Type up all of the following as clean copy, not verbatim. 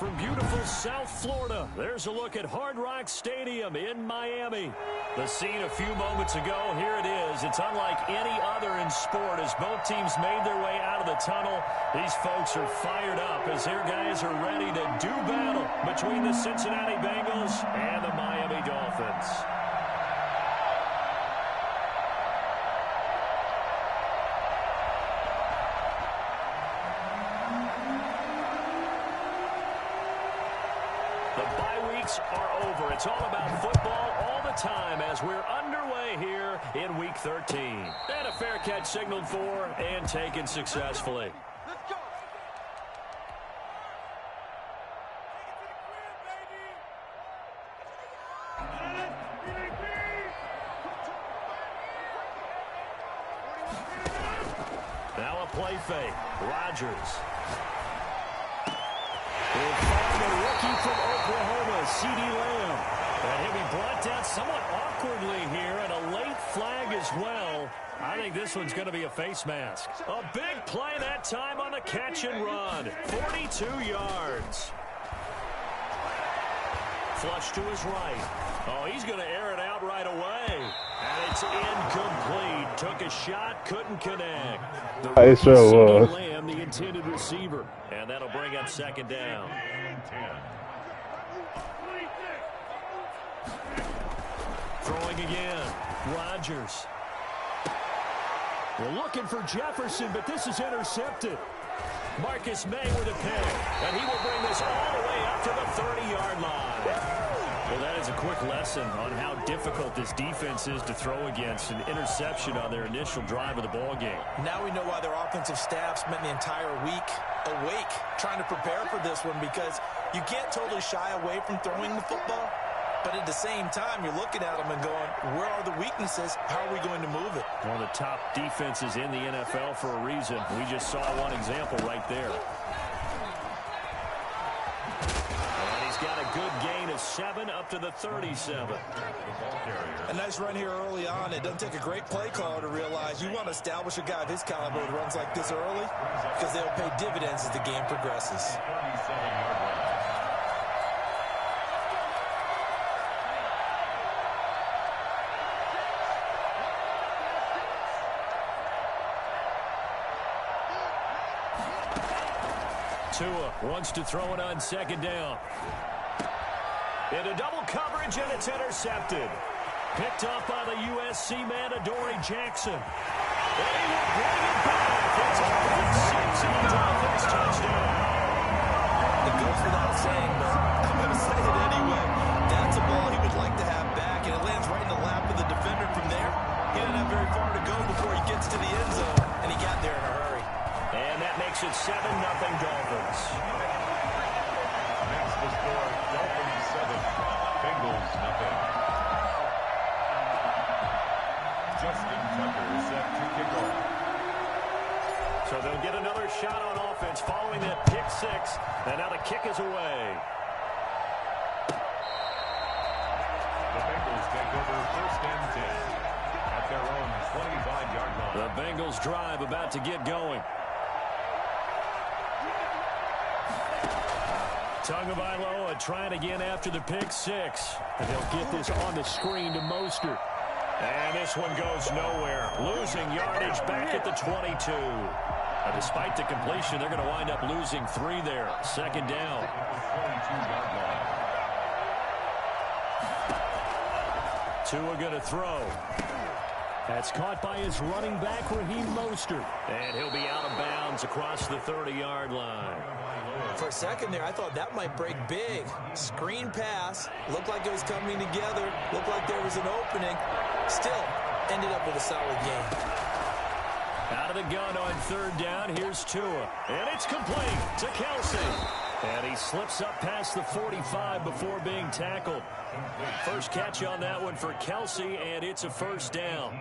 from beautiful South Florida, there's a look at Hard Rock Stadium in Miami. The scene a few moments ago, here it is. It's unlike any other in sport as both teams made their way out of the tunnel. These folks are fired up as their guys are ready to do battle between the Cincinnati Bengals and the Miami Dolphins. The bye weeks are over. It's all about football all the time as we're underway here in Week 13. And a fair catch signaled for and taken successfully. Let's go. Now a play fake. Rodgers. We'll find the rookie from Oklahoma, C.D. Lamb. And he'll be brought down somewhat awkwardly here, and a late flag as well. I think this one's going to be a face mask. A big play that time on the catch and run. 42 yards. Flush to his right. Oh, he's going to air it out right away. And it's incomplete. Took a shot, couldn't connect. I sure was. Lamb, the intended receiver. And that'll bring up second down. Throwing again. Rodgers. We're looking for Jefferson, but this is intercepted. Marcus May with a pick. And he will bring this all the way up to the 30-yard line. Well, that is a quick lesson on how difficult this defense is to throw against. An interception on their initial drive of the ball game. Now we know why their offensive staff spent the entire week awake trying to prepare for this one, because you can't totally shy away from throwing the football. But at the same time, you're looking at them and going, where are the weaknesses? How are we going to move it? One of the top defenses in the NFL for a reason. We just saw one example right there. And he's got a good gain of 7 up to the 37. A nice run here early on. It doesn't take a great play caller to realize you want to establish a guy of his caliber who runs like this early, because they'll pay dividends as the game progresses. 2 wants to throw it on second down. Into double coverage, and it's intercepted. Picked up by the USC man, Adoree Jackson. And he will bring it back. It's a big 6 and a Dolphins touchdown. It goes without saying, but I'm going to say it anyway. That's a ball he would like to have back, and it lands right in the lap of the defender from there. He didn't have very far to go before he gets to the end zone, and he got there in a hurry. And that makes it 7-0 Dolphins. Next the score, Dolphins 7, Bengals nothing. Justin Tucker is set to kick off. So they'll get another shot on offense following that pick 6. And now the kick is away. The Bengals take over first and 10 at their own 25-yard line. The Bengals drive about to get going. Tagovailoa trying again after the pick 6. And they'll get this on the screen to Mostert. And this one goes nowhere. Losing yardage back at the 22. Despite the completion, they're going to wind up losing 3 there. Second down. 22-yard line. Tua going to throw. That's caught by his running back, Raheem Mostert. And he'll be out of bounds across the 30-yard line. For a second there, I thought that might break big. Screen pass. Looked like it was coming together. Looked like there was an opening. Still, ended up with a solid game. Out of the gun on third down, here's Tua. And it's complete to Kelsey. And he slips up past the 45 before being tackled. First catch on that one for Kelsey, and it's a first down.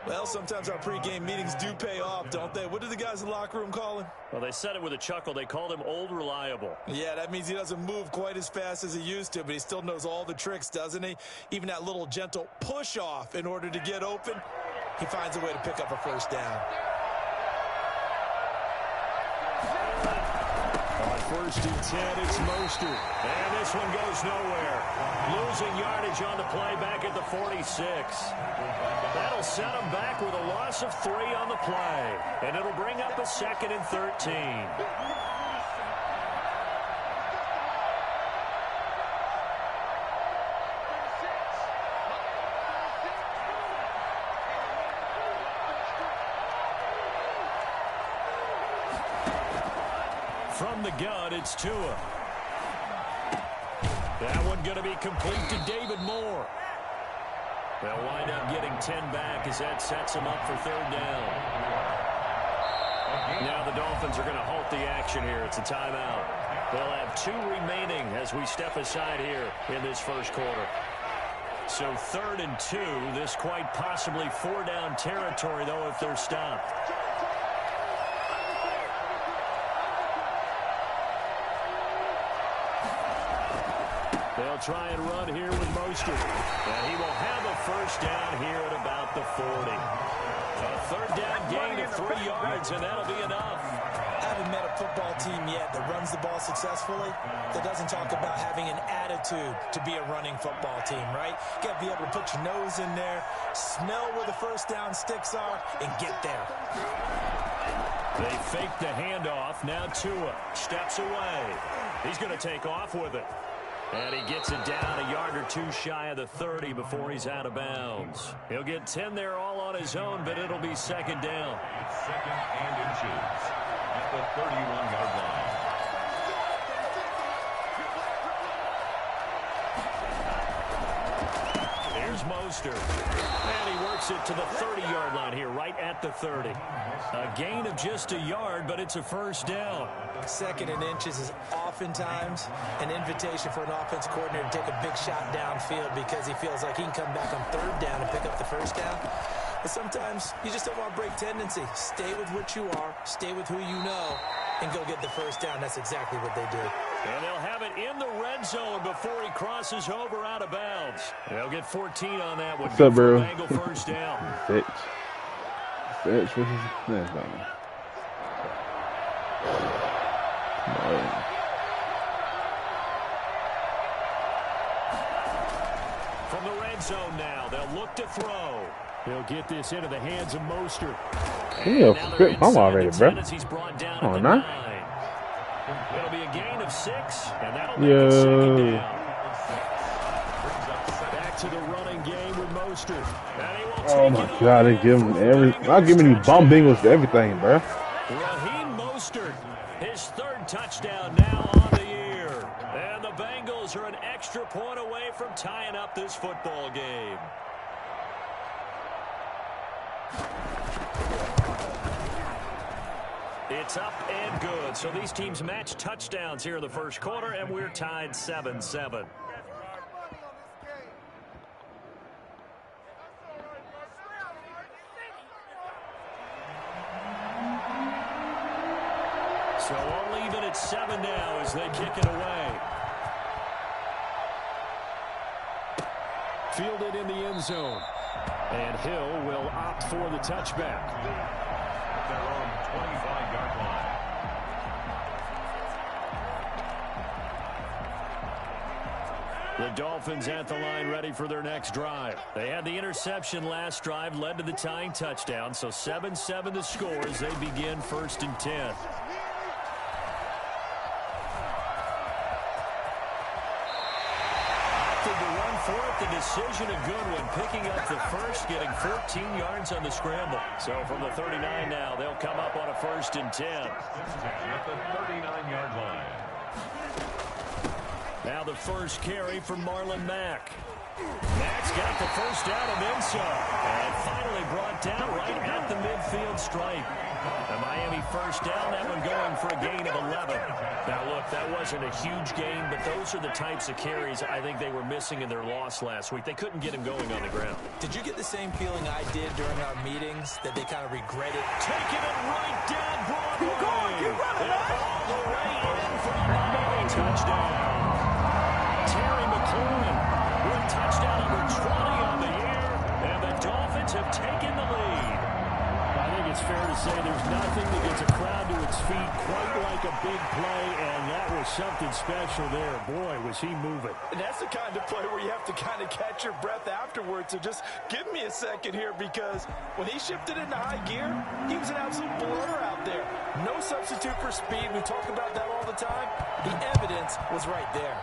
Well, sometimes our pregame meetings do pay off, don't they? What do the guys in the locker room call him? Well, they said it with a chuckle. They called him Old Reliable. Yeah, that means he doesn't move quite as fast as he used to, but he still knows all the tricks, doesn't he? Even that little gentle push-off in order to get open, he finds a way to pick up a first down. On first and 10. It's Mostert. And this one goes nowhere. Losing yardage on the play back at the 46. That'll set them back with a loss of 3 on the play. And it'll bring up a 2nd and 13. From the gun, it's Tua. That one going to be complete to David Moore. They'll wind up getting 10 back as that sets them up for 3rd down. Now the Dolphins are going to halt the action here. It's a timeout. They'll have 2 remaining as we step aside here in this first quarter. So 3rd and 2. This quite possibly 4-down territory, though, if they're stopped. They'll try and run here with Mostert. And he will have a first down here at about the 40. A 3rd down gain of 3 yards, and that'll be enough. I haven't met a football team yet that runs the ball successfully that doesn't talk about having an attitude to be a running football team, right? You got to be able to put your nose in there, smell where the first down sticks are, and get there. They fake the handoff. Now Tua steps away. He's going to take off with it. And he gets it down a yard or 2 shy of the 30 before he's out of bounds. He'll get 10 there all on his own, but it'll be 2nd down. 2nd and inches at the 31-yard line. Here's Mostert. And he works it to the 30-yard line here, right at the 30. A gain of just a yard, but it's a first down. 2nd and inches is oftentimes an invitation for an offense coordinator to take a big shot downfield because he feels like he can come back on 3rd down and pick up the first down. But sometimes you just don't want to break tendency. Stay with what you are, stay with who you know, and go get the first down. That's exactly what they do. And they'll have it in the red zone before he crosses over out of bounds. They'll get 14 on that one. What's up, bro? Bengal first down. Fitch. That's fine. From the red zone now, they'll look to throw. He'll get this into the hands of Mostert. Yeah, I'm already, bro. Oh, nice. It'll be a gain of 6, and that'll make it 2nd down. Back to the running game with Mostert. Oh my God, they give him I'm giving these bum Bengals for everything, bro. Raheem Mostert, his 3rd touchdown now on the year. And the Bengals are an extra point away from tying up this football game. It's up and good. So these teams match touchdowns here in the first quarter, and we're tied 7-7. So all even at 7 now as they kick it away. Fielded in the end zone. And Hill will opt for the touchback. At their own 25-yard line. The Dolphins at the line ready for their next drive. They had the interception last drive, led to the tying touchdown. So 7-7 the score as they begin 1st and 10. The decision a good one, picking up the first, getting 14 yards on the scramble. So from the 39 now, they'll come up on a 1st and 10. At the 39-yard line. Now the first carry from Marlon Mack. Mack's got the first down and then some. And finally brought down right at the midfield stripe. The Miami first down, that one going for a gain of 11. Now, look, that wasn't a huge gain, but those are the types of carries I think they were missing in their loss last week. They couldn't get him going on the ground. Did you get the same feeling I did during our meetings, that they kind of regretted? Taking it right down Broadway. Keep going, keep running, all the way in for a Miami touchdown. Terry McLaurin with touchdown number 20 on the year, and the Dolphins have taken the lead. I think it's fair to say there's nothing that gets a crowd to its feet quite like a big play, and that was something special there. Boy, was he moving. And that's the kind of play where you have to kind of catch your breath afterwards. So just give me a second here, because when he shifted into high gear, he was an absolute blur out there. No substitute for speed. We talk about that all the time. The evidence was right there.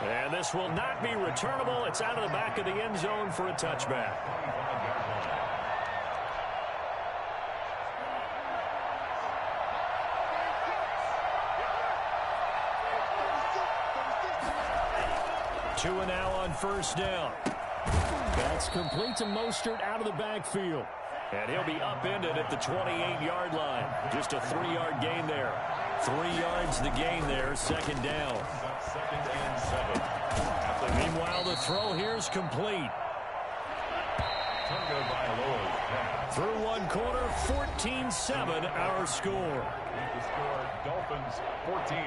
And this will not be returnable. It's out of the back of the end zone for a touchback. Two and now on first down. That's complete to Mostert out of the backfield. And he'll be upended at the 28-yard line. Just a 3-yard gain there. 3 yards the gain there, second down. Second and 7. Meanwhile, the throw here's complete. Through one quarter, 14-7 our score. The score, Dolphins 14,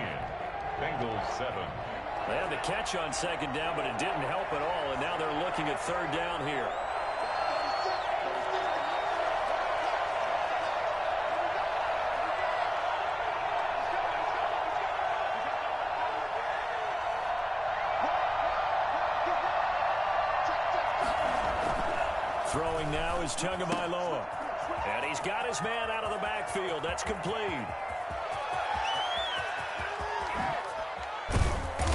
Bengals 7. They had the catch on second down, but it didn't help at all, and now they're looking at third down here. Throwing now is Tagovailoa. And he's got his man out of the backfield. That's complete.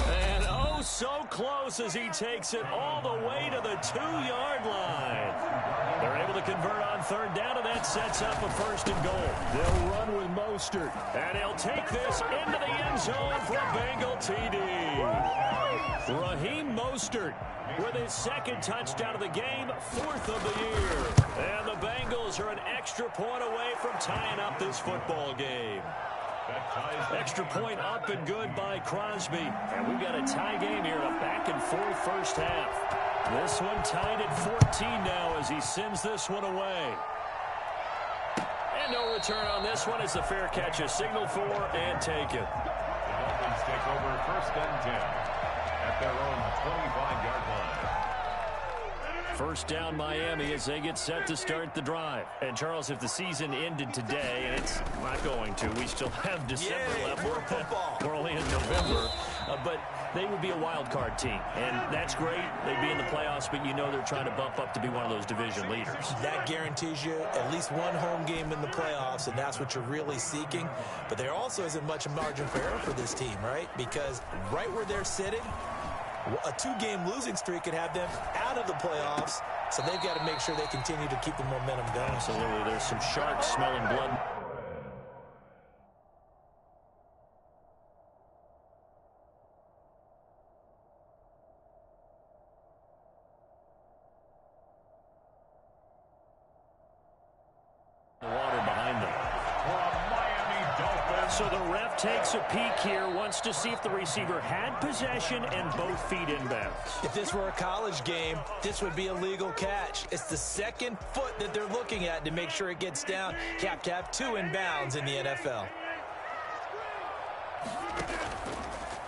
And oh, so close as he takes it all the way to the 2-yard line. They're able to convert on third down, and that sets up a first and goal. They'll run with Mostert. And he'll take this into the end zone for a Bengal TD. Raheem Mostert with his second touchdown of the game, 4th of the year. And the Bengals are an extra point away from tying up this football game. Extra point up and good by Crosby. And we've got a tie game here, a back-and-forth first half. This one tied at 14 now as he sends this one away. And no return on this one as the fair catch is signaled for and taken. The Dolphins take over first and 10 at their own 25-yard line. First down Miami as they get set to start the drive. And Charles, if the season ended today, and it's not going to, we still have December left. More football. We're only in November. But they would be a wild card team. And that's great. They'd be in the playoffs, but you know they're trying to bump up to be one of those division leaders. That guarantees you at least one home game in the playoffs, and that's what you're really seeking. But there also isn't much margin for error for this team, right? Because right where they're sitting, a 2-game losing streak could have them out of the playoffs, so they've got to make sure they continue to keep the momentum going. Absolutely. There's some sharks smelling blood. The water behind them. So the ref takes a peek here, wants to see if the receiver had possession and both feet inbounds. If this were a college game, this would be a legal catch. It's the second foot that they're looking at to make sure it gets down. You have to have 2 inbounds in the NFL.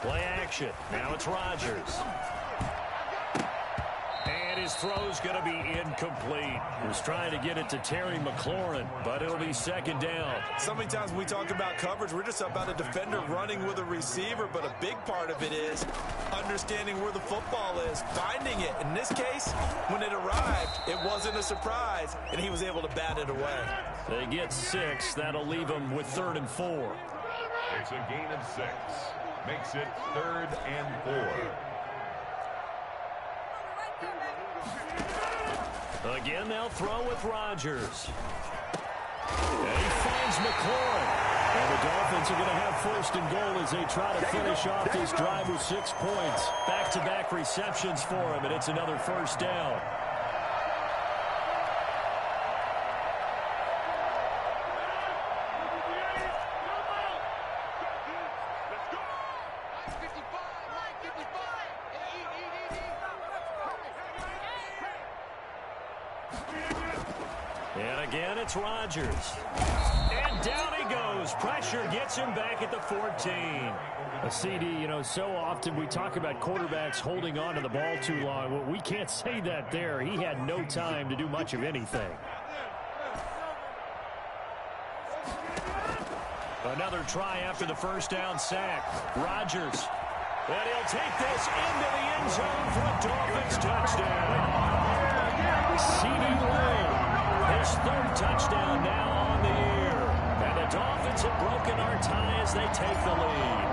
Play action. Now it's Rodgers. And his throw's going to be incomplete. He was trying to get it to Terry McLaurin, but it'll be second down. So many times when we talk about coverage, we're just about a defender running with a receiver, but a big part of it is understanding where the football is, finding it. In this case, when it arrived, it wasn't a surprise, and he was able to bat it away. They get 6. That'll leave them with 3rd and 4. It's a gain of 6. Makes it 3rd and 4. Again, they'll throw with Rodgers. And he finds McLaurin. And the Dolphins are going to have 1st and goal as they try to finish off this drive with 6 points. Back-to-back receptions for him, and it's another first down. And again, it's Rodgers. And And down he goes. Pressure gets him back at the 14. A CD, you know, so often we talk about quarterbacks holding on to the ball too long. Well, we can't say that there. He had no time to do much of anything. Another try after the first down sack. Rodgers. And he'll take this into the end zone for a Dolphins touchdown. CD Lamb, his third touchdown now on the year. And the Dolphins have broken our tie as they take the lead.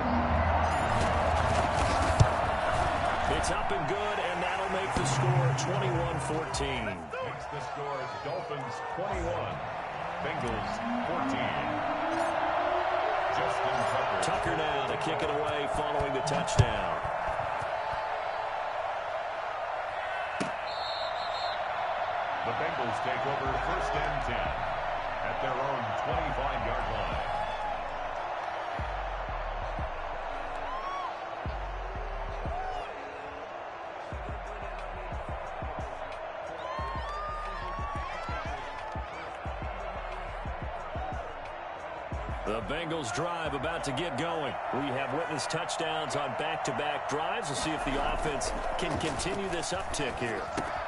It's up and good, and that'll make the score 21-14. Next, the score is Dolphins 21, Bengals 14. Tucker now to kick it away following the touchdown. The Bengals take over first and 10 at their own 25-yard line. The Bengals drive about to get going. We have witnessed touchdowns on back-to-back drives. We'll see if the offense can continue this uptick here.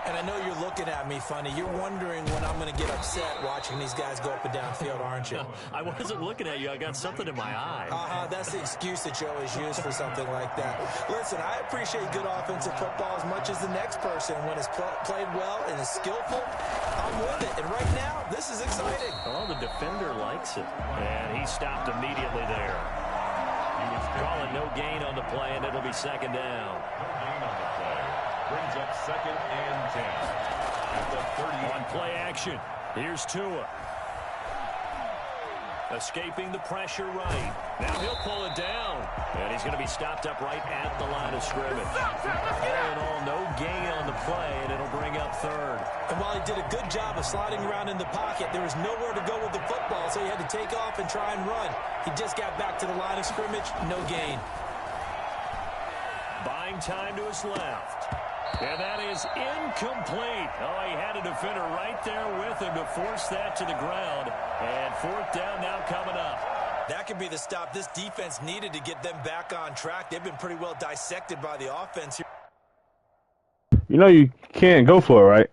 And I know you're looking at me funny. You're wondering when I'm going to get upset watching these guys go up and down field, aren't you? I wasn't looking at you. I got something in my eye. That's the excuse that you always use for something like that. Listen, I appreciate good offensive football as much as the next person. When it's played well and is skillful, I'm with it. And right now, this is exciting. Oh, the defender likes it. And he stopped immediately there. He was calling no gain on the play, and it'll be second down. No gain on the play. Brings up second and 10 at the 30. On play action, here's Tua. Escaping the pressure right. Now he'll pull it down. And he's going to be stopped up right at the line of scrimmage. All in all, no gain on the play, and it'll bring up third. And while he did a good job of sliding around in the pocket, there was nowhere to go with the football, so he had to take off and try and run. He just got back to the line of scrimmage, no gain. Buying time to his left. And that is incomplete. Oh, he had a defender right there with him to force that to the ground. And fourth down now coming up. That could be the stop this defense needed to get them back on track. They've been pretty well dissected by the offense here. You know you can't go for it, right?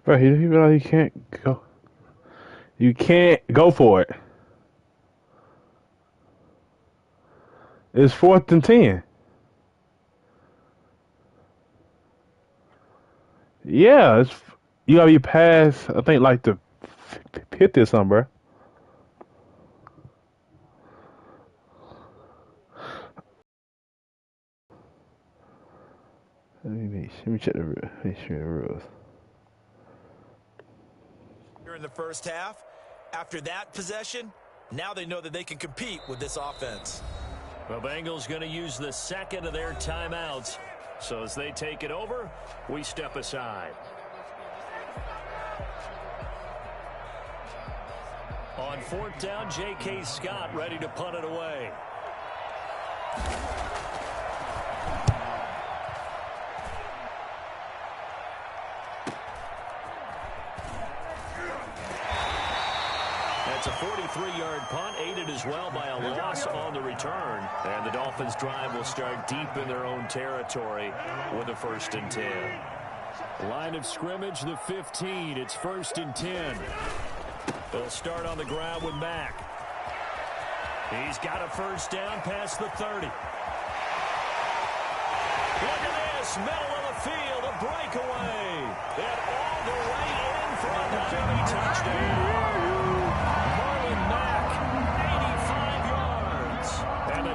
Bro, you can't go. You can't go for it. It's 4th and 10. Yeah, it's you gotta be past. I think like the 50 or something, bro. Let me check the rules. Make sure the rules. In the first half, after that possession, now they know that they can compete with this offense. The Bengals going to use the second of their timeouts. So as they take it over, we step aside. On fourth down, J.K. Scott ready to punt it away. That's a 43-yard punt, aided as well by a loss on the return. And the Dolphins' drive will start deep in their own territory with a 1st and 10. Line of scrimmage, the 15. It's 1st and 10. They'll start on the ground with Mack. He's got a first down past the 30. Look at this, middle of the field, a breakaway. And all the way in for a Miami touchdown.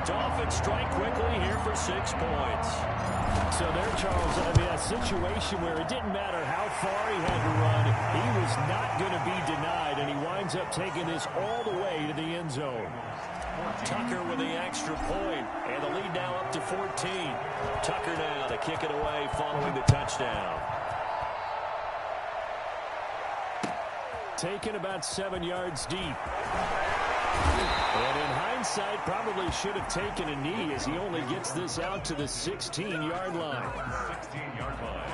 Dolphins strike quickly here for 6 points. So there, Charles, I mean, a situation where it didn't matter how far he had to run, he was not going to be denied, and he winds up taking this all the way to the end zone. Tucker with the extra point, and the lead now up to 14. Tucker now to kick it away following the touchdown. Taken about 7 yards deep. And in hindsight, probably should have taken a knee as he only gets this out to the 16-yard line. 16-yard line.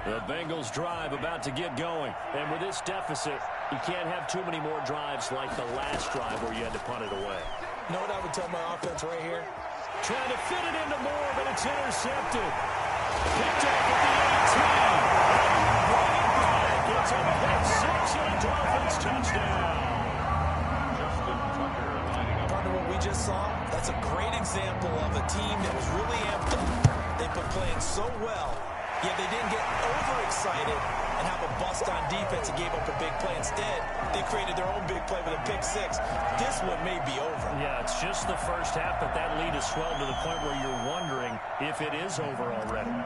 The Bengals drive about to get going. And with this deficit, you can't have too many more drives like the last drive where you had to punt it away. You know what I would tell my offense right here? Trying to fit it into Moore, but it's intercepted. Picked up at the 18. Running back. It's a pick 6 and a Dolphins touchdown. Justin Tucker lining up. Partner, what we just saw, that's a great example of a team that was really amped up. They've been playing so well, yet they didn't get overexcited and have a bust on defense and gave up a big play. Instead, they created their own big play with a pick 6. This one may be over. Yeah, it's just the first half, but that lead has swelled to the point where you're wondering if it is over already.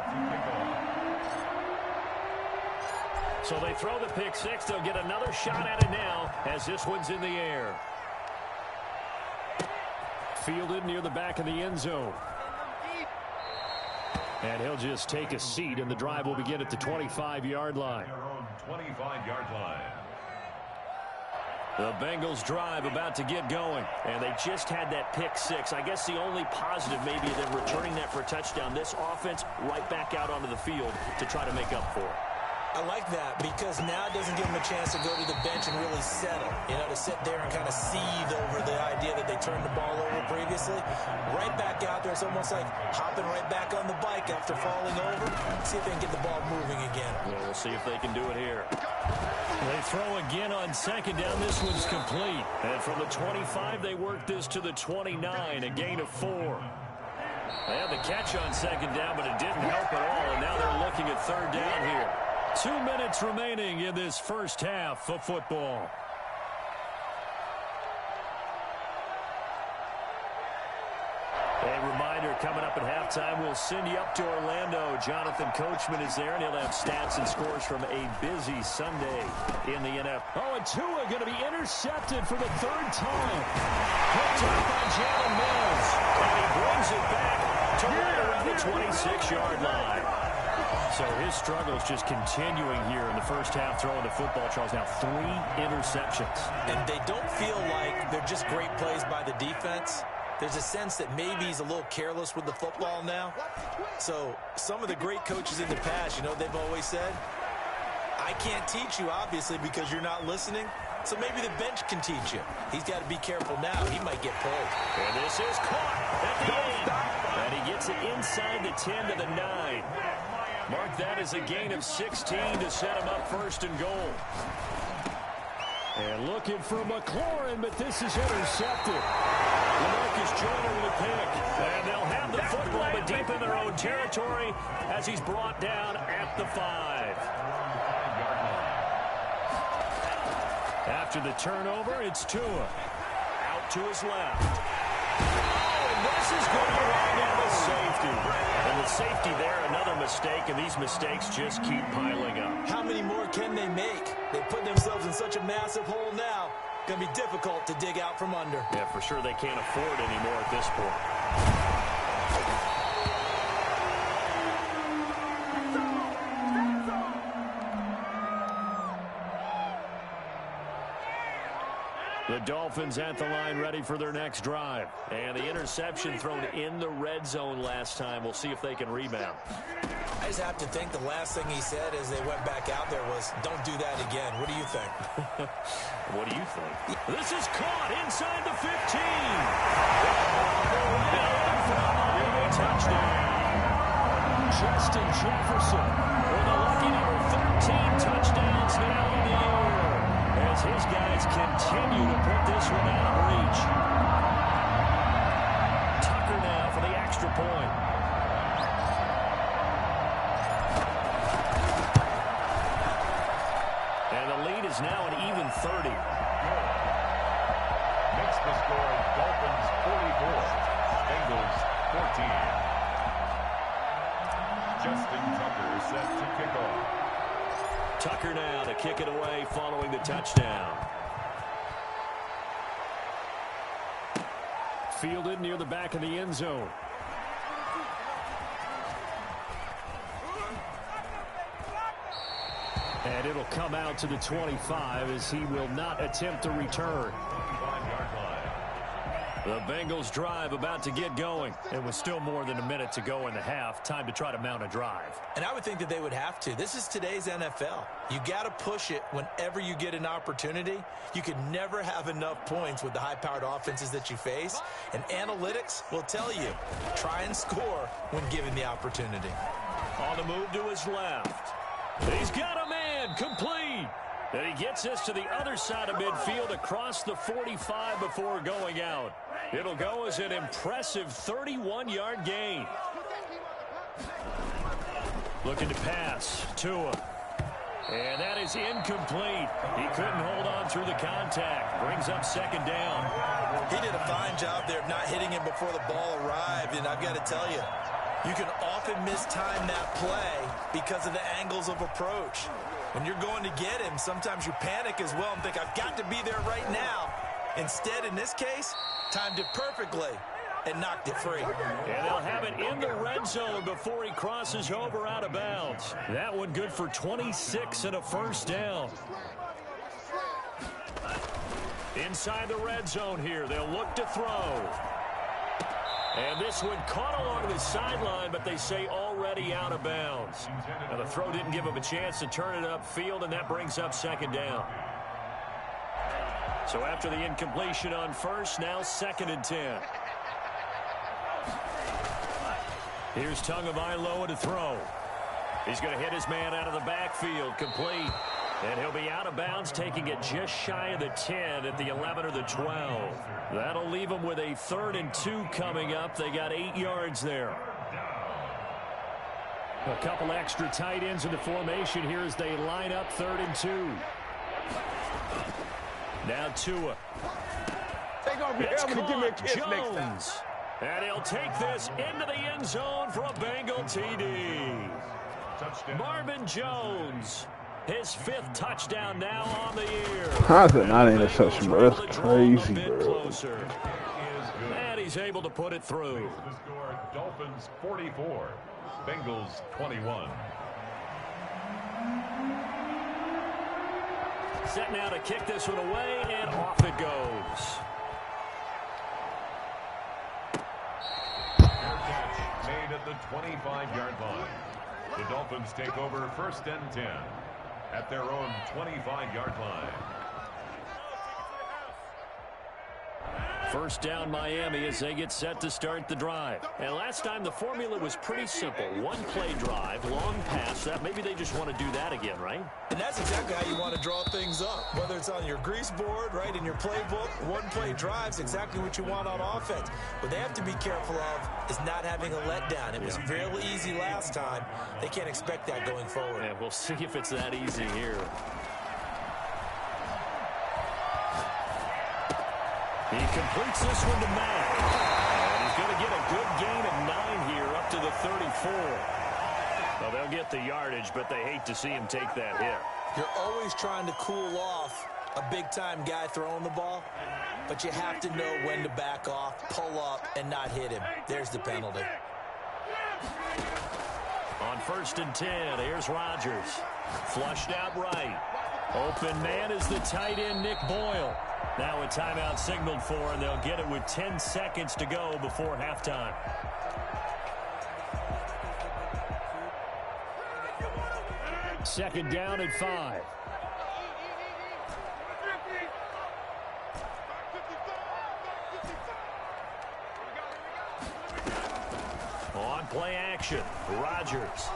So they throw the pick 6. They'll get another shot at it now as this one's in the air. Fielded near the back of the end zone. And he'll just take a seat, and the drive will begin at the 25-yard line. Their own 25-yard line. The Bengals drive about to get going, and they just had that pick 6. I guess the only positive maybe them returning that for a touchdown. This offense right back out onto the field to try to make up for it. I like that because now it doesn't give them a chance to go to the bench and really settle. You know, to sit there and kind of seethe over the idea that they turned the ball over previously. Right back out there, it's almost like hopping right back on the bike after falling over. See if they can get the ball moving again. Well, we'll see if they can do it here. They throw again on second down. This one's complete. And from the 25, they work this to the 29, a gain of 4. They had the catch on second down, but it didn't help at all, and now they're looking at third down here. 2 minutes remaining in this first half of football. A reminder, coming up at halftime, we'll send you up to Orlando. Jonathan Coachman is there, and he'll have stats and scores from a busy Sunday in the NFL. Oh, and Tua going to be intercepted for the 3rd time. Picked up by Jalen Mills, and he brings it back to right around the 26-yard line. So his struggles just continuing here in the first half throwing the football. Charles, now 3 interceptions. And they don't feel like they're just great plays by the defense. There's a sense that maybe he's a little careless with the football now. So some of the great coaches in the past, you know, they've always said, I can't teach you, obviously, because you're not listening. So maybe the bench can teach you. He's got to be careful now. He might get pulled. And this is caught at the end. And he gets it inside the 10 to the 9. Mark that as a gain of 16 to set him up 1st and goal. And looking for McLaurin, but this is intercepted. LaMarcus Joyner with a pick. And they'll have the football, but deep in their own territory as he's brought down at the 5. After the turnover, it's Tua. Out to his left. Oh, and this is going to land at the safety. And the safety there, another mistake, and these mistakes just keep piling up. How many more can they make? They put themselves in such a massive hole now. Going to be difficult to dig out from under. Yeah, for sure they can't afford anymore at this point. The Dolphins at the line ready for their next drive. And the interception thrown in the red zone last time. We'll see if they can rebound. I just have to think the last thing he said as they went back out there was, don't do that again. What do you think? What do you think? This is caught inside the 15. Touchdown. Justin Jefferson with a lucky number 13 touchdowns now in the year, as his guys continue to put this one out of reach. Tucker now for the extra point. And the lead is now an even 30. Makes the score Dolphins 44, Bengals 14. Justin Tucker set to kick off. Tucker now to kick it away following the touchdown. Fielded near the back of the end zone. And it'll come out to the 25 as he will not attempt to return. The Bengals drive about to get going. And with still more than a minute to go in the half, time to try to mount a drive. And I would think that they would have to. This is today's NFL. You got to push it whenever you get an opportunity. You can never have enough points with the high-powered offenses that you face. And analytics will tell you, try and score when given the opportunity. On the move to his left. He's got a man complete. And he gets us to the other side of midfield across the 45 before going out. It'll go as an impressive 31-yard gain. Looking to pass. Tua. And that is incomplete. He couldn't hold on through the contact. Brings up second down. He did a fine job there of not hitting him before the ball arrived. And I've got to tell you, you can often mistime that play because of the angles of approach. When you're going to get him, sometimes you panic as well and think, I've got to be there right now. Instead, in this case, timed it perfectly and knocked it free. And they'll have it in the red zone before he crosses over out of bounds. That one good for 26 and a first down. Inside the red zone here, they'll look to throw. And this one caught along the sideline, but they say already out of bounds. Now the throw didn't give him a chance to turn it upfield, and that brings up second down. So after the incompletion on first, now 2nd and 10. Here's Tagovailoa to throw. He's going to hit his man out of the backfield, complete. And he'll be out of bounds, taking it just shy of the 10 at the 11 or the 12. That'll leave him with a 3rd and 2 coming up. They got 8 yards there. A couple extra tight ends in the formation here as they line up 3rd and 2. Now Tua. It's caught. Jones. And he'll take this into the end zone for a Bengal TD. Marvin Jones. His 5th touchdown now on the year. How's it not an interception, bro? That's crazy, bro. And he's able to put it through. The score, Dolphins 44, Bengals 21. Set now to kick this one away, and off it goes. Made at the 25-yard line. The Dolphins take over 1st and 10 at their own 25-yard line. First down Miami as they get set to start the drive. And last time the formula was pretty simple. One play drive, long pass. That maybe they just want to do that again, right? And that's exactly how you want to draw things up. Whether it's on your grease board, right, in your playbook, one play drive's exactly what you want on offense. What they have to be careful of is not having a letdown. It was really easy last time. They can't expect that going forward. And we'll see if it's that easy here. He completes this one to Mack. And he's going to get a good gain of 9 here up to the 34. Well, they'll get the yardage, but they hate to see him take that hit. You're always trying to cool off a big-time guy throwing the ball, but you have to know when to back off, pull up, and not hit him. There's the penalty. On 1st and 10, here's Rodgers. Flushed out right. Open man is the tight end, Nick Boyle. Now a timeout signaled for, and they'll get it with 10 seconds to go before halftime. Second down at 5. On play action, Rodgers.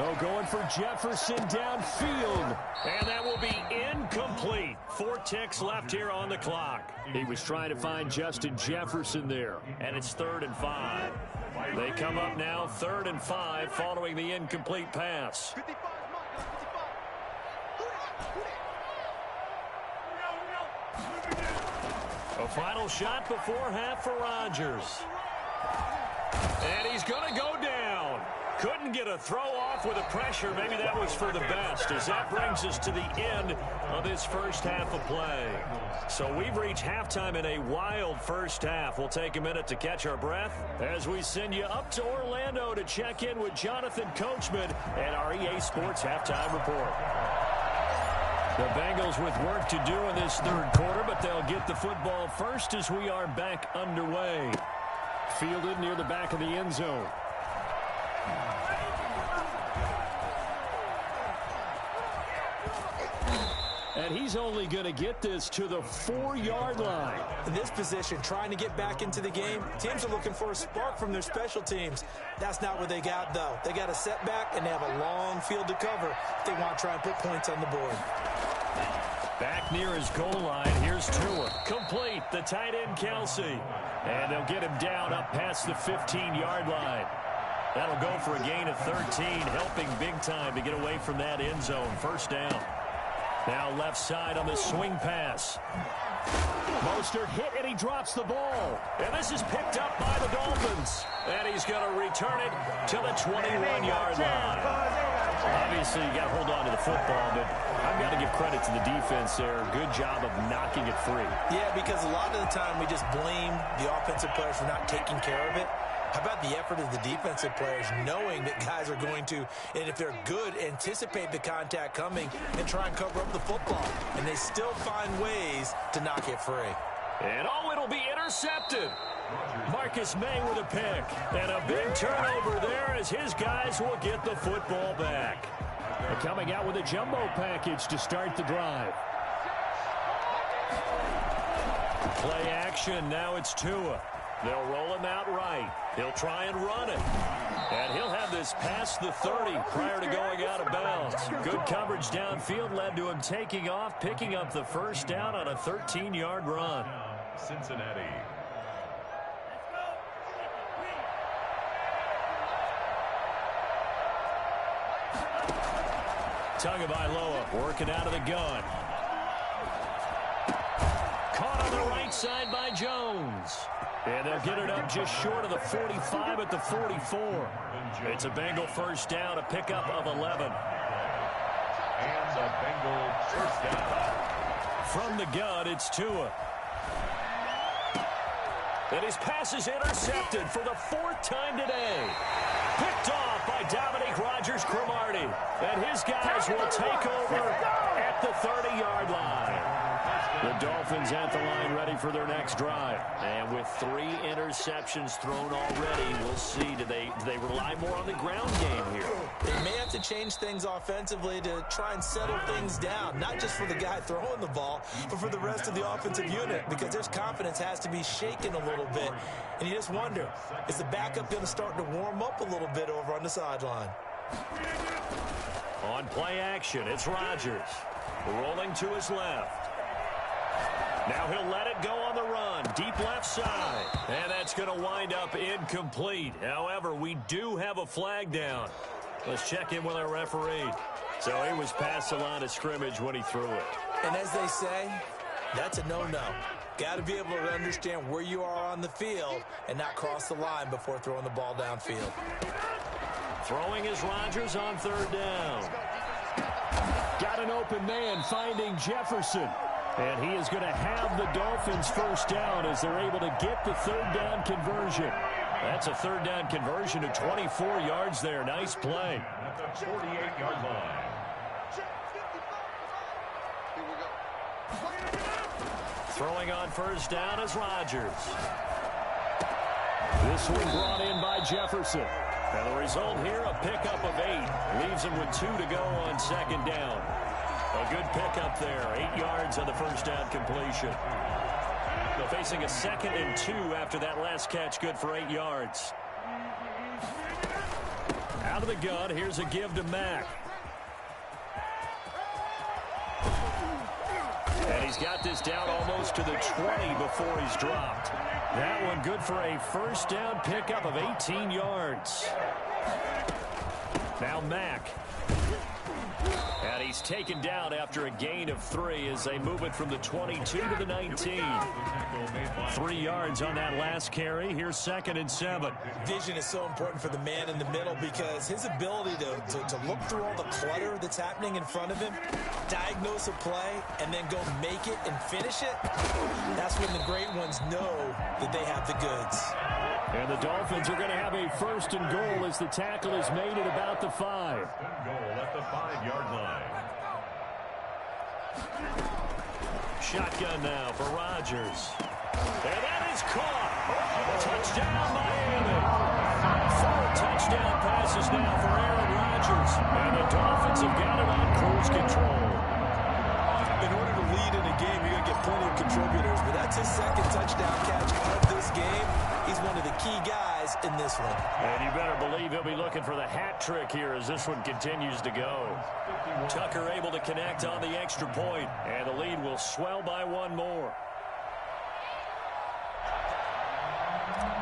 Oh, going for Jefferson downfield. And that will be incomplete. 4 ticks left here on the clock. He was trying to find Justin Jefferson there. And it's 3rd and 5. They come up now 3rd and 5 following the incomplete pass. A final shot before half for Rodgers. And he's going to go down. Couldn't get a throw off off with the pressure. Maybe that was for the best, as that brings us to the end of this first half of play. So we've reached halftime in a wild first half. We'll take a minute to catch our breath as we send you up to Orlando to check in with Jonathan Coachman and our EA Sports Halftime Report. The Bengals with work to do in this third quarter, but they'll get the football first as we are back underway. Fielded near the back of the end zone. And he's only going to get this to the 4-yard line. In this position, trying to get back into the game, teams are looking for a spark from their special teams. That's not what they got, though. They got a setback, and they have a long field to cover if they want to try and put points on the board. Back near his goal line, here's Tua. Complete, the tight end Kelsey. And they'll get him down up past the 15-yard line. That'll go for a gain of 13, helping big time to get away from that end zone. First down. Now left side on the swing pass. Mostert hit, and he drops the ball. And this is picked up by the Dolphins. And he's going to return it to the 21-yard line. Obviously, you got to hold on to the football, but I've got to give credit to the defense there. Good job of knocking it free. Yeah, because a lot of the time we just blame the offensive players for not taking care of it. How about the effort of the defensive players knowing that guys are going to, and if they're good, anticipate the contact coming and try and cover up the football. And they still find ways to knock it free. And it'll be intercepted. Marcus May with a pick. And a big turnover there as his guys will get the football back. They're coming out with a jumbo package to start the drive. Play action. Now it's Tua. They'll roll him out right. He'll try and run it. And he'll have this past the 30 prior to going out of bounds. Good coverage downfield led to him taking off, picking up the first down on a 13-yard run. Cincinnati. Tagovailoa working out of the gun. Caught on the right side by Jones. And they'll get it up just short of the 45 at the 44. It's a Bengal first down, a pickup of 11. And the Bengal first down. From the gun, it's Tua. And his pass is intercepted for the 4th time today. Picked off by Dominique Rodgers-Cromartie. And his guys will take over at the 30-yard line. The Dolphins at the line ready for their next drive. And with 3 interceptions thrown already, we'll see. Do they rely more on the ground game here? They may have to change things offensively to try and settle things down. Not just for the guy throwing the ball, but for the rest of the offensive unit. Because their confidence has to be shaken a little bit. And you just wonder, is the backup going to start to warm up a little bit over on the sideline? On play action, it's Rodgers. Rolling to his left. Now he'll let it go on the run. Deep left side. And that's going to wind up incomplete. However, we do have a flag down. Let's check in with our referee. So he was past the line of scrimmage when he threw it. And as they say, that's a no-no. Got to be able to understand where you are on the field and not cross the line before throwing the ball downfield. Throwing is Rodgers on 3rd down. Got an open man finding Jefferson. And he is going to have the Dolphins first down as they're able to get the 3rd down conversion. That's a 3rd down conversion to 24 yards there. Nice play. At the 48-yard line. Throwing on first down is Rodgers. This one brought in by Jefferson. And the result here, a pickup of 8. Leaves him with 2 to go on 2nd down. A good pickup there. 8 yards on the first down completion. They're facing a 2nd and 2 after that last catch. Good for 8 yards. Out of the gun, here's a give to Mack. And he's got this down almost to the 20 before he's dropped. That one good for a first down pickup of 18 yards. Now Mack. And he's taken down after a gain of 3 as they move it from the 22 to the 19. 3 yards on that last carry. Here's 2nd and 7. Vision is so important for the man in the middle because his ability to look through all the clutter that's happening in front of him, diagnose a play, and then go make it and finish it, that's when the great ones know that they have the goods. And the Dolphins are going to have a 1st and goal as the tackle is made at about the 5. Goal at the 5-yard line. Shotgun now for Rodgers. And that is caught. Touchdown, Miami. 4 touchdown passes now for Aaron Rodgers. And the Dolphins have got it on cruise control. In order to lead in a game, you're going to get plenty of contributors, but that's his 2nd touchdown catch of this game. He's one of the key guys in this one. And you better believe he'll be looking for the hat trick here as this one continues to go. Tucker able to connect on the extra point, and the lead will swell by 1 more.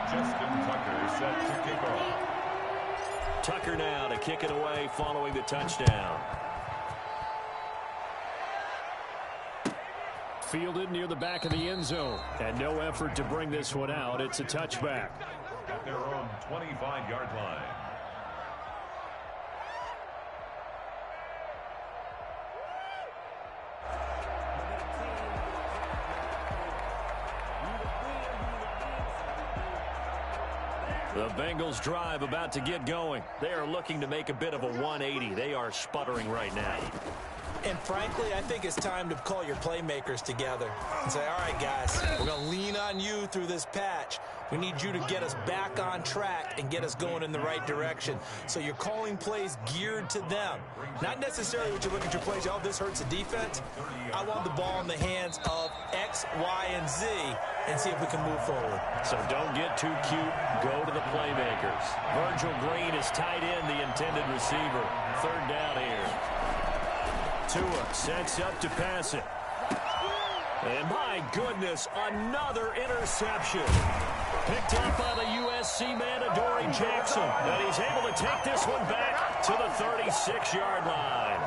Justin Tucker set to kick off. Tucker now to kick it away following the touchdown. Fielded near the back of the end zone. And no effort to bring this one out. It's a touchback. At their own 25-yard line. The Bengals drive about to get going. They are looking to make a bit of a 180. They are sputtering right now. And frankly, I think it's time to call your playmakers together and say, all right, guys, we're going to lean on you through this patch. We need you to get us back on track and get us going in the right direction. So you're calling plays geared to them. Not necessarily what you look at your plays, oh, this hurts the defense. I want the ball in the hands of X, Y, and Z and see if we can move forward. So don't get too cute. Go to the playmakers. Virgil Green is tied in, the intended receiver. 3rd down here. Tua sets up to pass it. And my goodness, another interception. Picked up by the USC man, Adoree Jackson. And he's able to take this one back to the 36-yard line.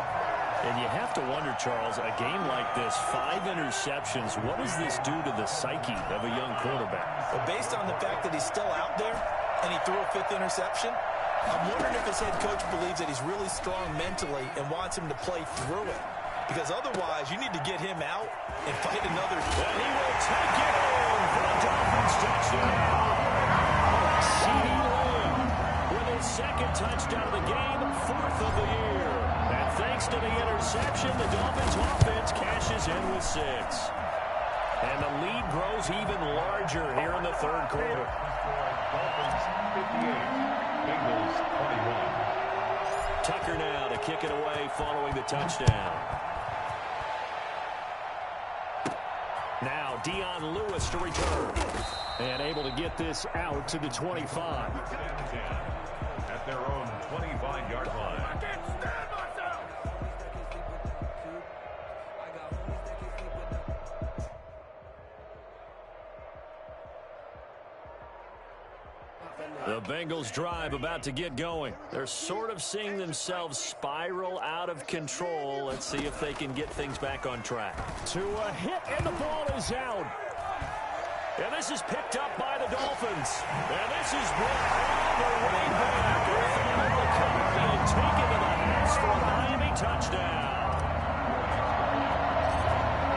And you have to wonder, Charles, a game like this, 5 interceptions, what does this do to the psyche of a young quarterback? Well, based on the fact that he's still out there and he threw a 5th interception, I'm wondering if his head coach believes that he's really strong mentally and wants him to play through it. Because otherwise, you need to get him out and fight another. And he will take it in for the Dolphins touchdown. CeeDee Lamb with his 2nd touchdown of the game, 4th of the year. And thanks to the interception, the Dolphins offense cashes in with 6. And the lead grows even larger here in the 3rd quarter. Dolphins 58. Bengals 21. Tucker now to kick it away following the touchdown. Now Dion Lewis to return. And able to get this out to the 25. At their own 25-yard line. The Bengals drive about to get going. They're sort of seeing themselves spiral out of control. Let's see if they can get things back on track. To a hit, and the ball is out. And this is picked up by the Dolphins. And this is brought all the way back. And taken to the house for a Miami touchdown.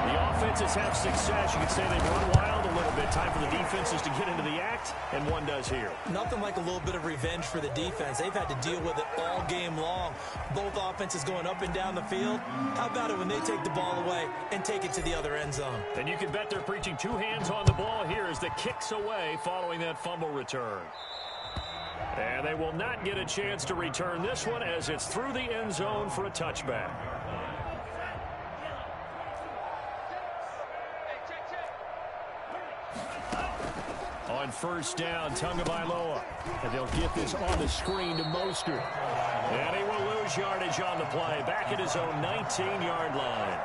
The offenses have success. You could say they've run wild a little bit. Time for the defenses to get into the act, and one does here. Nothing like a little bit of revenge for the defense. They've had to deal with it all game long. Both offenses going up and down the field. How about it when they take the ball away and take it to the other end zone? And you can bet they're preaching 2 hands on the ball here as the kicks away following that fumble return. And they will not get a chance to return this one as it's through the end zone for a touchback. On 1st down, Tagovailoa. And they'll get this on the screen to Mostert. And he will lose yardage on the play. Back at his own 19-yard line.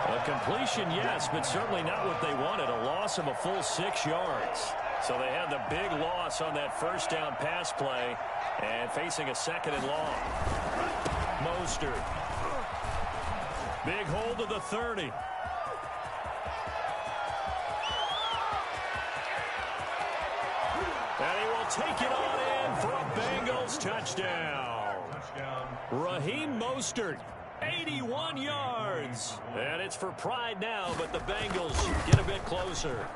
A completion, yes, but certainly not what they wanted. A loss of a full 6 yards. So they had the big loss on that 1st down pass play and facing a 2nd and long. Mostert. Big hold of the 30. And he will take it on in for a Bengals touchdown. Raheem Mostert, 81 yards. And it's for pride now, but the Bengals get a bit closer.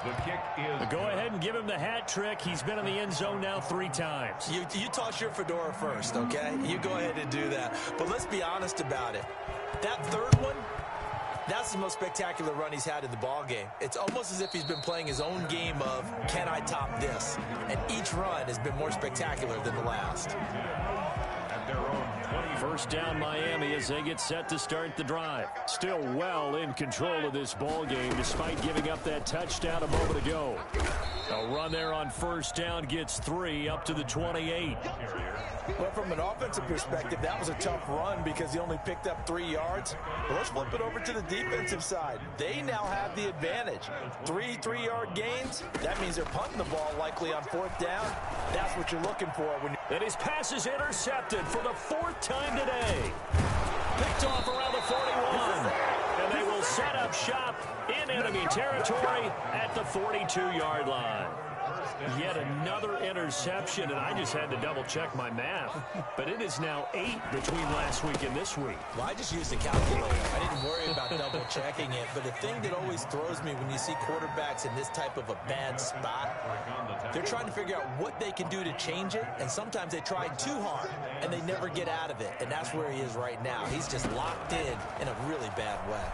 The kick is Go ahead and give him the hat trick. He's been in the end zone now 3 times. You toss your fedora first, okay? You go ahead and do that. But let's be honest about it. That third one, that's the most spectacular run he's had in the ball game. It's almost as if he's been playing his own game of, can I top this? And each run has been more spectacular than the last. at their own 20. First down Miami as they get set to start the drive. Still well in control of this ball game despite giving up that touchdown a moment ago. A run there on first down gets 3 up to the 28. But from an offensive perspective, that was a tough run because he only picked up 3 yards. But let's flip it over to the defensive side. They now have the advantage. 3 3-yard gains. That means they're punting the ball likely on 4th down. That's what you're looking for. And his pass is intercepted for the 4th time today. Picked off around the 41. And they will set up shop in enemy territory at the 42-yard line. Yet another interception, and I just had to double-check my math. But it is now 8 between last week and this week. Well, I just used a calculator. I didn't worry about double-checking it. But the thing that always throws me when you see quarterbacks in this type of a bad spot, they're trying to figure out what they can do to change it, and sometimes they try too hard, and they never get out of it. And that's where he is right now. He's just locked in a really bad way.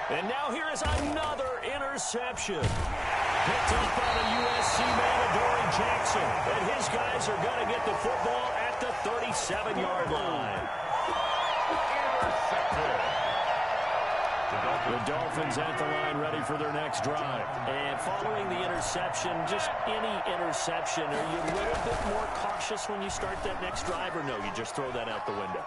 And now here is another interception. Picked up by the USC man, Adoree Jackson. And his guys are going to get the football at the 37-yard line. The Dolphins at the line ready for their next drive. And following the interception, just any interception, are you a little bit more cautious when you start that next drive, or no, you just throw that out the window?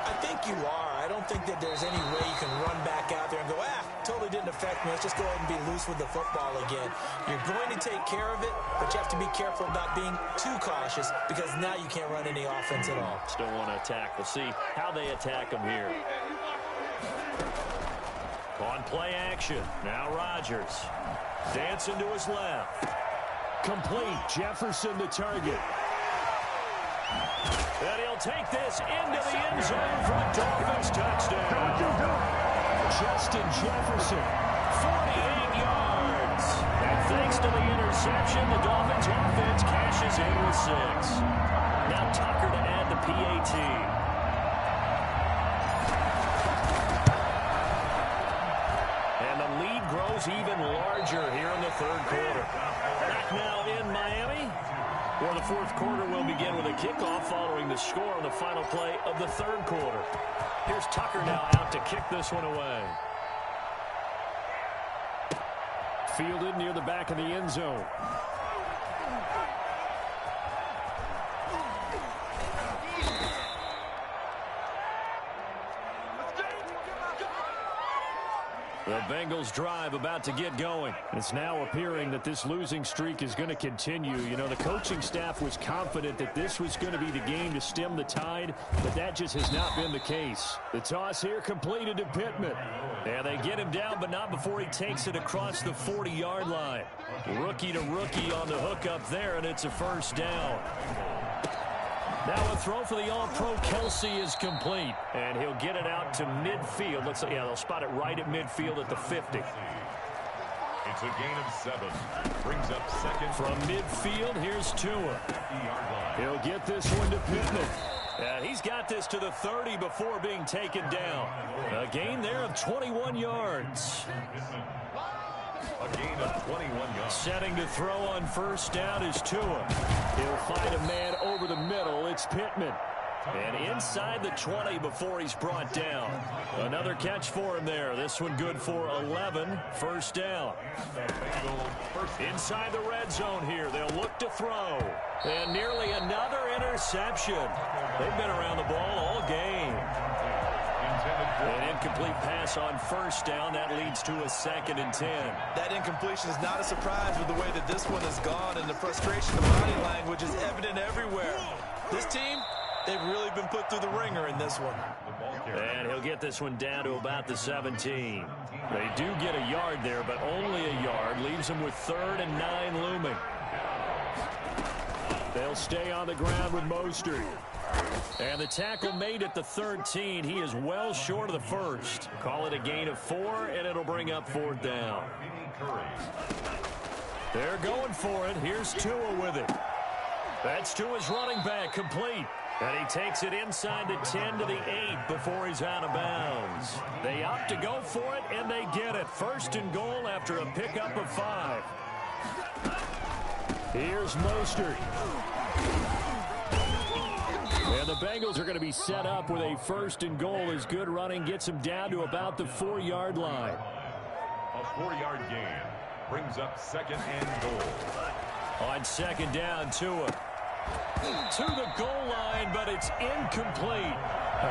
I think you are. I don't think that there's any way you can run back out there and go, totally didn't affect me. Let's just go ahead and be loose with the football again. You're going to take care of it, but you have to be careful about being too cautious because now you can't run any offense at all. Still want to attack. We'll see how they attack them here. On play action, now Rodgers. Dancing to his left. Complete, Jefferson the target. And he'll take this into the end zone for a Dolphins touchdown. Justin Jefferson, 48 yards. And thanks to the interception, the Dolphins offense cashes in with 6. Now Tucker to add the PAT. Grows even larger here in the 3rd quarter. Back now in Miami, where the 4th quarter will begin with a kickoff following the score on the final play of the 3rd quarter. Here's Tucker now out to kick this one away. Fielded near the back of the end zone. The Bengals drive about to get going. It's now appearing that this losing streak is going to continue. You know, the coaching staff was confident that this was going to be the game to stem the tide, but that just has not been the case. The toss here completed to Pittman. And they get him down, but not before he takes it across the 40-yard line. Rookie to rookie on the hook up there, and it's a first down. Now a throw for the All-Pro Kelsey is complete, and he'll get it out to midfield. Looks like, they'll spot it right at midfield at the 50. It's a gain of 7. Brings up second. From midfield, here's Tua. He'll get this one to Pittman. And he's got this to the 30 before being taken down. A gain there of 21 yards. A gain of 21 yards. Setting to throw on first down is Tua. He'll find a man over the middle. It's Pittman. And inside the 20 before he's brought down. Another catch for him there. This one good for 11. First down. Inside the red zone here. They'll look to throw. And nearly another interception. They've been around the ball all game. An incomplete pass on first down. That leads to a 2nd and 10. That incompletion is not a surprise with the way that this one has gone, and the frustration of body language is evident everywhere. This team, They've really been put through the ringer in this one. And he'll get this one down to about the 17. They do get a yard there, but only a yard. Leaves them with 3rd and 9 looming. They'll stay on the ground with Mostert. And the tackle made at the 13. He is well short of the first. Call it a gain of 4, and it'll bring up 4th down. They're going for it. Here's Tua with it. That's Tua's running back, complete. And he takes it inside the 10 to the 8 before he's out of bounds. They opt to go for it, and they get it. 1st and goal after a pickup of 5. Here's Mostert. And the Bengals are going to be set up with a 1st and goal as good running gets them down to about the 4-yard line. A 4-yard gain brings up 2nd and goal. On 2nd down, Tua to the goal line, but it's incomplete.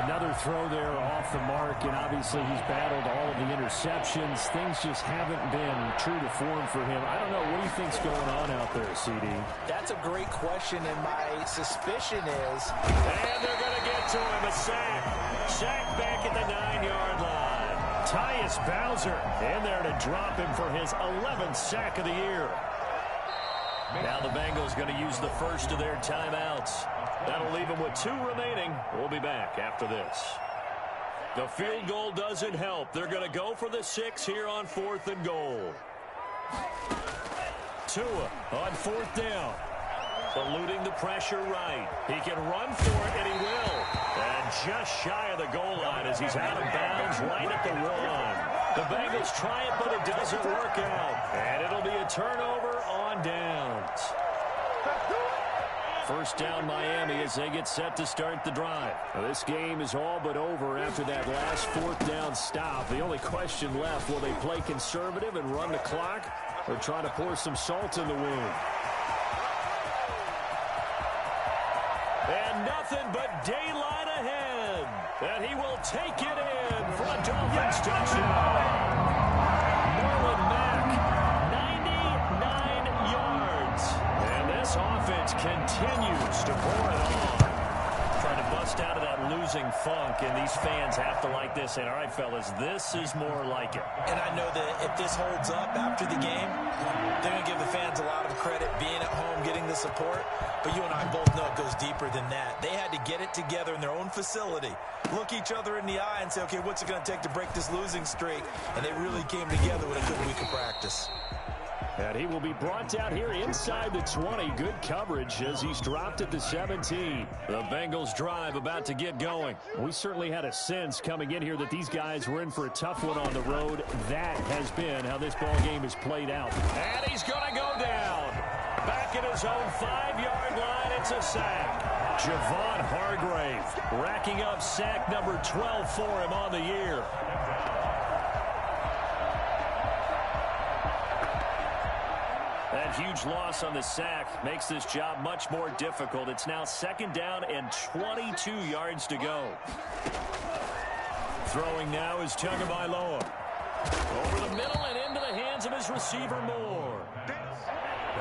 Another throw there off the mark, and obviously he's battled all of the interceptions. Things just haven't been true to form for him. I don't know. What do you think's going on out there, CD? That's a great question, and my suspicion is... And they're going to get to him. A sack. Sack back at the 9-yard line. Tyus Bowser in there to drop him for his 11th sack of the year. Now the Bengals going to use the first of their timeouts. That'll leave them with 2 remaining. We'll be back after this. The field goal doesn't help. They're going to go for the 6 here on 4th and goal. Tua on 4th down. Eluding the pressure right. He can run for it, and he will. And just shy of the goal line as he's out of bounds right at the 1. The Bengals try it, but it doesn't work out. And it'll be a turnover on downs. 1st down Miami as they get set to start the drive. Now, this game is all but over after that last 4th down stop. The only question left, will they play conservative and run the clock or try to pour some salt in the wound? And nothing but daylight ahead. And he will take it in for a Dolphins touchdown. Marlon Mack, 99 yards. And this offense continues to pour it on. Trying to bust out of that losing funk, and these fans have to like this. And all right, fellas, this is more like it. And I know that if this holds up after the game, they're going to give the fans a lot of credit being at home, getting the support. But you and I both know it goes deeper than that. They had to get it together in their own facility, look each other in the eye and say, okay, what's it going to take to break this losing streak? And they really came together with a good week of practice. And he will be brought down here inside the 20. Good coverage as he's dropped at the 17. The Bengals drive about to get going. We certainly had a sense coming in here that these guys were in for a tough one on the road. That has been how this ball game has played out. And he's going to go down. Back at his own 5-yard line, it's a sack. Javon Hargrave racking up sack number 12 for him on the year. That huge loss on the sack makes this job much more difficult. It's now 2nd down and 22 yards to go. Throwing now is Tagovailoa. Over the middle and into the hands of his receiver Moore.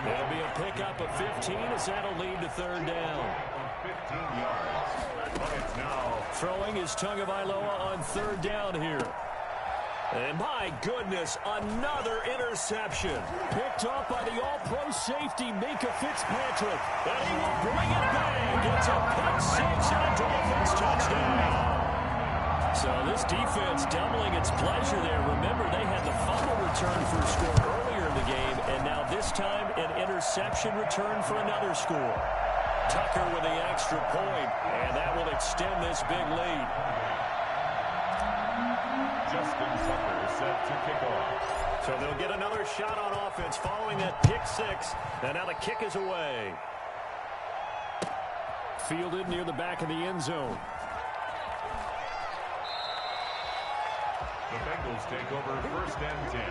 It'll be a pickup of 15 as that'll lead to 3rd down. 15 yards. Now throwing is Tagovailoa on 3rd down here. And my goodness, another interception. Picked up by the all-pro safety, Minka Fitzpatrick. And he will bring it back. It's a pick 6 and a Dolphins touchdown. So this defense doubling its pleasure there. Remember, they had the fumble return for a score earlier in the game, and now this time an interception return for another score. Tucker with the extra point, and that will extend this big lead. Justin Tucker is set to kick off. So they'll get another shot on offense following that pick 6, and now the kick is away. Fielded near the back of the end zone. The Bengals take over 1st and 10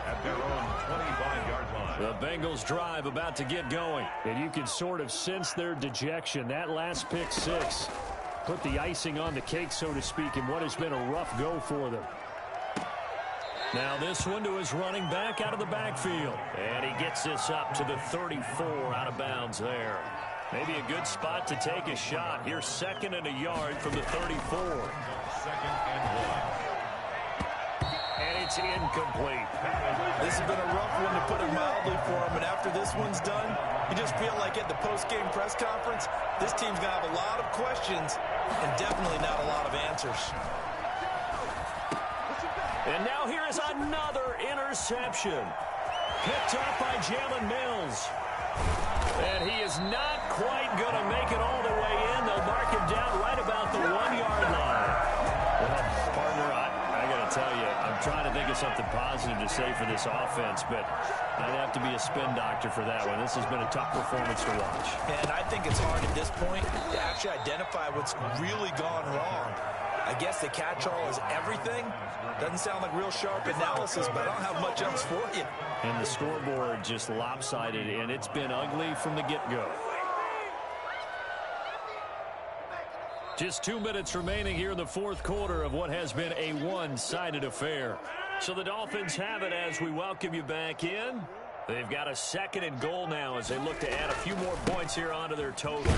at their own 25-yard line. The Bengals drive about to get going, and you can sort of sense their dejection. That last pick 6 put the icing on the cake, so to speak, in what has been a rough go for them. Now this one to his running back out of the backfield. And he gets this up to the 34 out of bounds there. Maybe a good spot to take a shot. Here's 2nd and a yard from the 34. 2nd and 1. And it's incomplete. This has been a rough one, to put it mildly, for him. And after this one's done, you just feel like at the post-game press conference, this team's going to have a lot of questions and definitely not a lot of answers. And now here is another interception. Picked up by Jalen Mills. And he is not quite going to make it all the way in. They'll mark him down right about the 1-yard line. Well, partner, I got to tell you, I'm trying to think of something positive to say for this offense, but I'd have to be a spin doctor for that one. This has been a tough performance to watch. And I think it's hard at this point to actually identify what's really gone wrong. I guess the catch-all is everything. Doesn't sound like real sharp analysis, but I don't have much else for you. And the scoreboard just lopsided, and it's been ugly from the get-go. Just 2 minutes remaining here in the 4th quarter of what has been a one-sided affair. So the Dolphins have it as we welcome you back in. They've got a 2nd and goal now as they look to add a few more points here onto their total.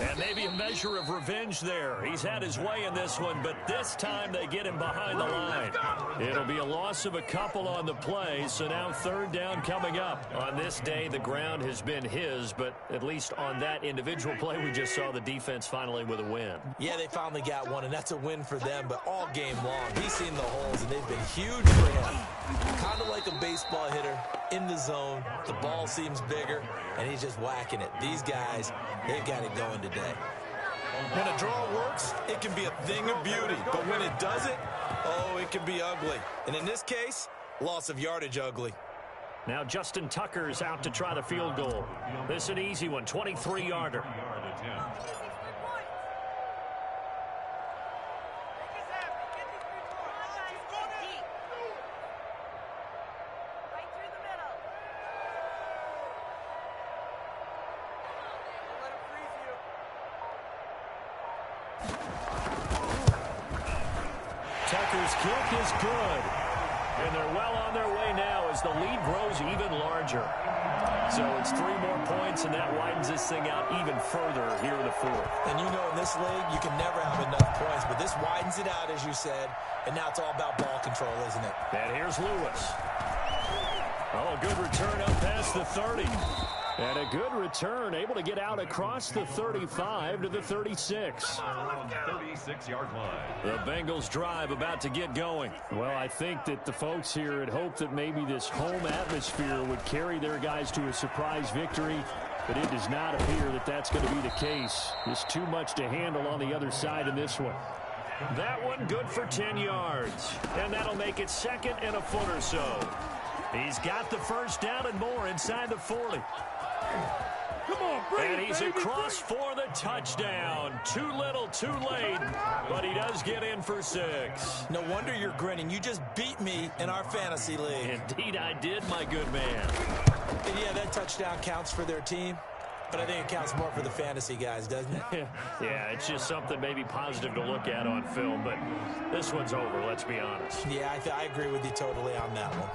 And maybe a measure of revenge there. He's had his way in this one, but this time they get him behind the line. It'll be a loss of a couple on the play, so now 3rd down coming up. On this day, the ground has been his, but at least on that individual play, we just saw the defense finally with a win. Yeah, they finally got one, and that's a win for them, but all game long, he's seen the holes, and they've been huge for him. Kind of like a baseball hitter in the zone. The ball seems bigger, and he's just whacking it. These guys, they've got it going today. When a draw works, it can be a thing of beauty, but when it doesn't, oh, it can be ugly. And in this case, loss of yardage ugly. Now Justin Tucker's out to try the field goal. This is an easy one, 23-yarder. Tucker's kick is good. And they're well on their way now as the lead grows even larger. So it's 3 more points, and that widens this thing out even further here in the 4th. And you know in this league, you can never have enough points, but this widens it out, as you said, and now it's all about ball control, isn't it? And here's Lewis. Oh, a good return up past the 30. And a good return, able to get out across the 35 to the 36. 36-yard line. The Bengals drive about to get going. Well, I think that the folks here had hoped that maybe this home atmosphere would carry their guys to a surprise victory, but it does not appear that that's going to be the case. There's too much to handle on the other side in this one. That one good for 10 yards, and that'll make it 2nd and a foot or so. He's got the 1st down and more inside the 40. Come on, bring and it, he's baby. across for the touchdown. Too little, too late, but he does get in for 6. No wonder you're grinning. You just beat me in our fantasy league. Indeed I did, my good man. And yeah, that touchdown counts for their team, but I think it counts more for the fantasy guys, doesn't it? Yeah, it's just something maybe positive to look at on film, but this one's over, let's be honest. Yeah, I agree with you totally on that one.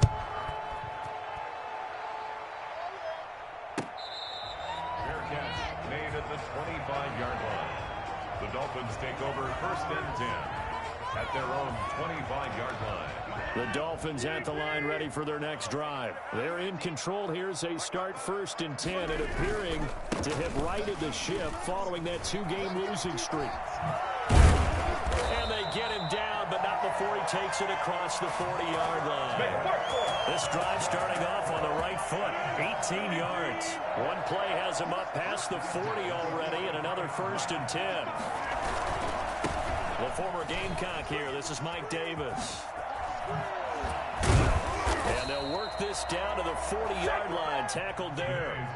Made at the 25-yard line. The Dolphins take over 1st and 10 at their own 25-yard line. The Dolphins at the line ready for their next drive. They're in control here as they start 1st and 10 and appearing to have righted the ship following that 2-game losing streak. And they get him down, but not before he takes it across the 40-yard line. This drive starting off on the right foot, 18 yards. One play has him up past the 40 already, and another 1st and 10. The former Gamecock here. This is Mike Davis. And they'll work this down to the 40-yard line, tackled there.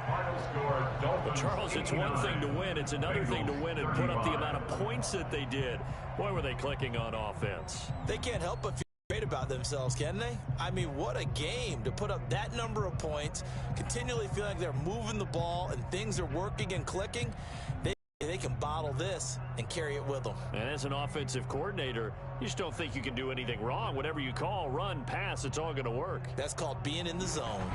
But Charles, it's one thing to win. It's another thing to win and put up the amount of points that they did. Boy, were they clicking on offense. They can't help but feel great about themselves, can they? I mean, what a game to put up that number of points, continually feel like they're moving the ball and things are working and clicking. They can bottle this and carry it with them. And as an offensive coordinator, you just don't think you can do anything wrong. Whatever you call, run, pass, it's all going to work. That's called being in the zone.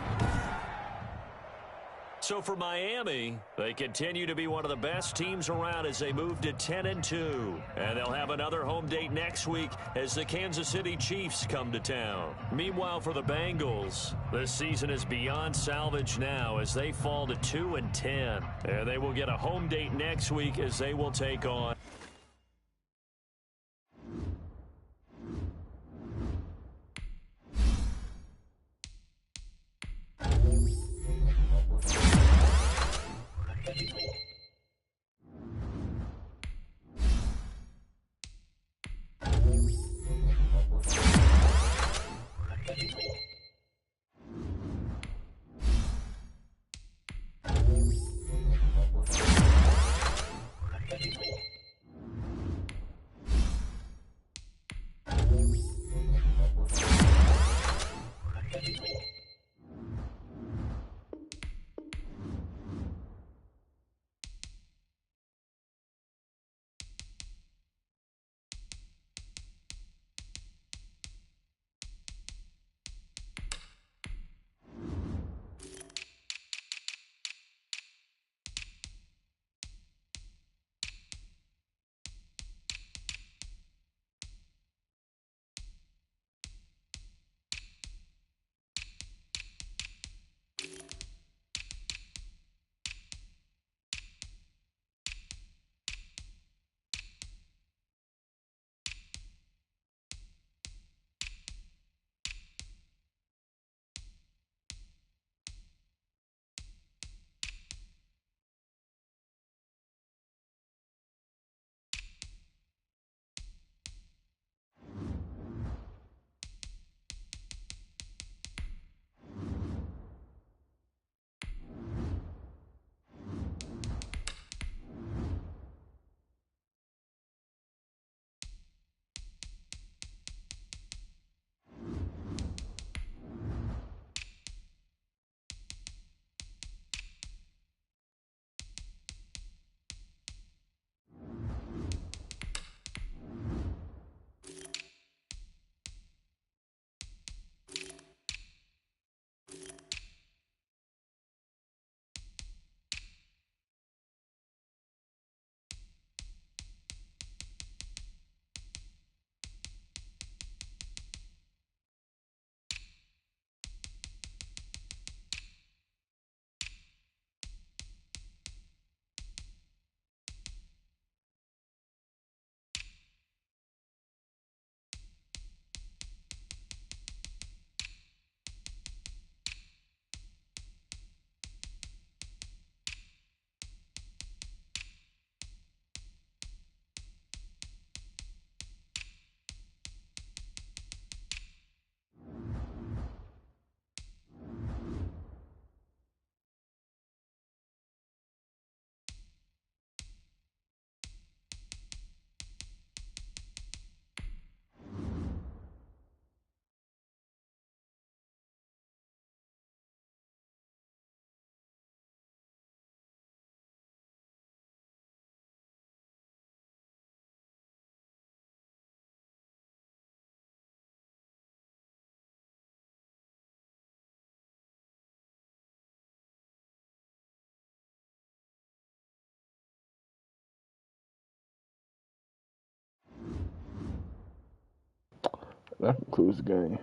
So for Miami, they continue to be one of the best teams around as they move to 10-2. And they'll have another home date next week as the Kansas City Chiefs come to town. Meanwhile, for the Bengals, this season is beyond salvage now as they fall to 2-10. And they will get a home date next week as they will take on That concludes the game.